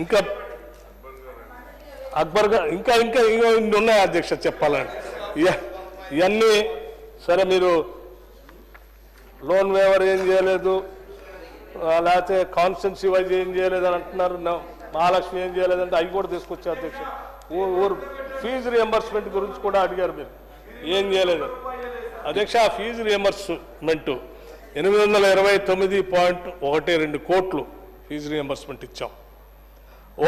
ఇంకా అక్బర్ గారు ఇంకా ఇంకా ఇన్ని ఉన్నాయి అధ్యక్ష చెప్పాలంటే ఇవన్నీ సరే. మీరు లోన్ వేవర్ ఏం చేయలేదు, లేకపోతే కాన్స్టెన్సీ వైజ్ ఏం చేయలేదు అని అంటున్నారు. మహాలక్ష్మి ఏం చేయలేదంటే అవి కూడా తీసుకొచ్చారు అధ్యక్ష. ఊరు ఫీజు రియంబర్స్మెంట్ గురించి కూడా అడిగారు మీరు, ఏం చేయలేదు అధ్యక్ష. ఆ ఫీజు రియంబర్స్మెంట్ 829.12 కోట్లు ఫీజు రియంబర్స్మెంట్ ఇచ్చాం.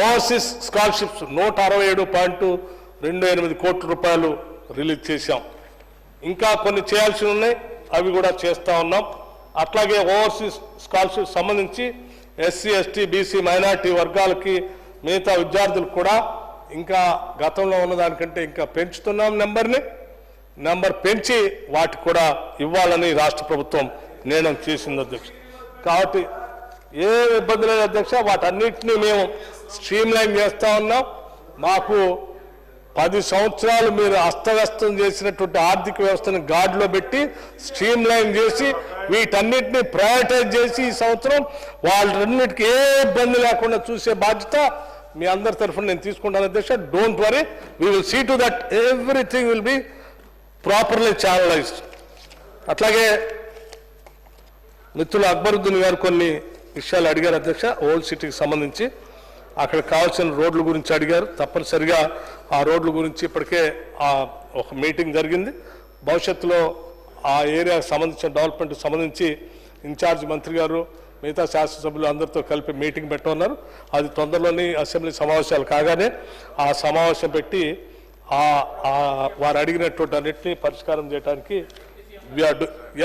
ఓవర్సీస్ స్కాలర్షిప్స్ 167.28 కోట్ల రూపాయలు రిలీజ్ చేశాం. ఇంకా కొన్ని చేయాల్సి ఉన్నాయి, అవి కూడా చేస్తూ ఉన్నాం. అట్లాగే ఓవర్సీస్ స్కాలర్షిప్ సంబంధించి ఎస్సీ ఎస్టీ బీసీ మైనార్టీ వర్గాలకి మిగతా విద్యార్థులకు కూడా ఇంకా గతంలో ఉన్నదానికంటే ఇంకా పెంచుతున్నాం. నెంబర్ పెంచి వాటికి కూడా ఇవ్వాలని రాష్ట్ర ప్రభుత్వం నిర్ణయం చేసింది అధ్యక్ష. కాబట్టి ఏ ఇబ్బంది లేదు అధ్యక్ష. వాటన్నిటినీ మేము స్ట్రీమ్లైన్ చేస్తూ ఉన్నాం. మాకు 10 సంవత్సరాలు మీరు అస్తవ్యస్తం చేసినటువంటి ఆర్థిక వ్యవస్థను గాడిలో పెట్టి స్ట్రీమ్లైన్ చేసి వీటన్నిటిని ప్రయారిటైజ్ చేసి ఈ సంవత్సరం వాళ్ళన్నిటికీ ఏ ఇబ్బంది లేకుండా చూసే బాధ్యత మీ అందరి తరఫున నేను తీసుకుంటాను అధ్యక్ష. Don't worry, we will see to that everything will be properly channelized. అట్లాగే మిత్రులు అక్బరుద్దీన్ గారు కొన్ని విషయాలు అడిగారు అధ్యక్ష. ఓల్డ్ సిటీకి సంబంధించి అక్కడ కావాల్సిన రోడ్ల గురించి అడిగారు. తప్పనిసరిగా ఆ రోడ్ల గురించి ఇప్పటికే ఒక మీటింగ్ జరిగింది. భవిష్యత్తులో ఆ ఏరియాకి సంబంధించిన డెవలప్మెంట్కి సంబంధించి ఇన్ఛార్జ్ మంత్రి గారు మిగతా శాసనసభ్యులు అందరితో కలిపి మీటింగ్ పెట్టున్నారు. అది తొందరలోని అసెంబ్లీ సమావేశాలు కాగానే ఆ సమావేశం పెట్టి వారు అడిగినటువంటి అన్నింటినీ పరిష్కారం చేయడానికి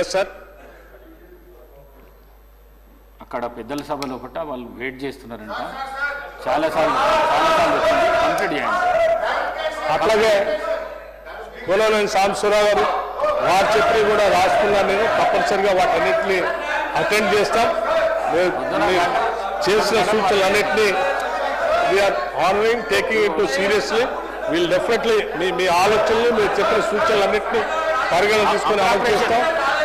ఎస్ సార్. అక్కడ పెద్దల సభలో ఒకట వాళ్ళు వెయిట్ చేస్తున్నారంట, చాలాసార్లు కంప్లీట్ చేయండి. అట్లాగే గోలనేని సాంబశివరావు గారు వారు చెప్పి కూడా రాసుకున్నాను నేను. తప్పనిసరిగా వాటన్నిటిని అటెండ్ చేస్తాం. చేసిన సూచనలన్నింటినీ we're honouring, taking it seriously. వీళ్ళు డెఫినెట్లీ మీ ఆలోచనలు మీరు చెప్పిన సూచనలన్నింటినీ పరిగణన తీసుకుని అమలు చేస్తాం.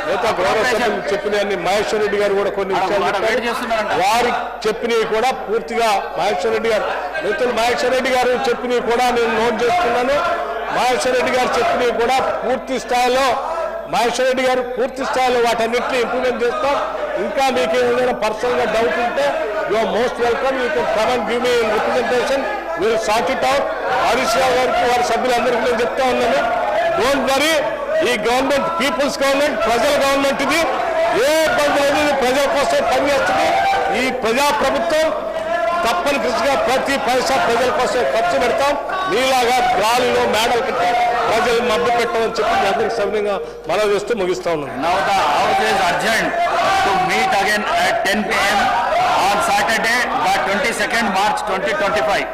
మిగతా గౌరవ సభ్యులు చెప్పినవన్నీ మహేశ్వర రెడ్డి గారు కూడా కొన్ని విషయాలు చెప్పారు. వారు చెప్పినవి కూడా పూర్తిగా మహేశ్వర రెడ్డి గారు మిత్రులు మహేశ్వర రెడ్డి గారు చెప్పినవి కూడా నేను నోట్ చేసుకున్నాను. మహేశ్వర రెడ్డి గారు చెప్పినవి కూడా పూర్తి స్థాయిలో మహేశ్వర రెడ్డి గారు పూర్తి స్థాయిలో వాటన్నిటిని ఇంప్లిమెంట్ చేస్తాం. ఇంకా మీకు ఏదైనా పర్సనల్గా డౌట్ ఉంటే you are most welcome. You can come and give me representation. Will sort it out. Harish Rao గారికి వారి సభ్యులందరికీ నేను చెప్తా ఉన్నాను, డోంట్ వరీ. ఈ గవర్నమెంట్ పీపుల్స్ గవర్నమెంట్, ప్రజల గవర్నమెంట్. ఇది ఏ ఇబ్బంది లేదు, ప్రజల కోసం పనిచేస్తుంది. ఈ ప్రజా ప్రభుత్వం తప్పనిసరిగా ప్రతి పైసా ప్రజల కోసం ఖర్చు పెడతాం. మీలాగా గాలిలో మేడలు కట్టి ప్రజలు మబ్బు పెట్టమని చెప్పి మీ అందరికి సవినయంగా మనవి చేస్తూ ముగిస్తా ఉన్నాను. Now the House is urgent to meet again at 10 PM on Saturday, the 22nd March 2025.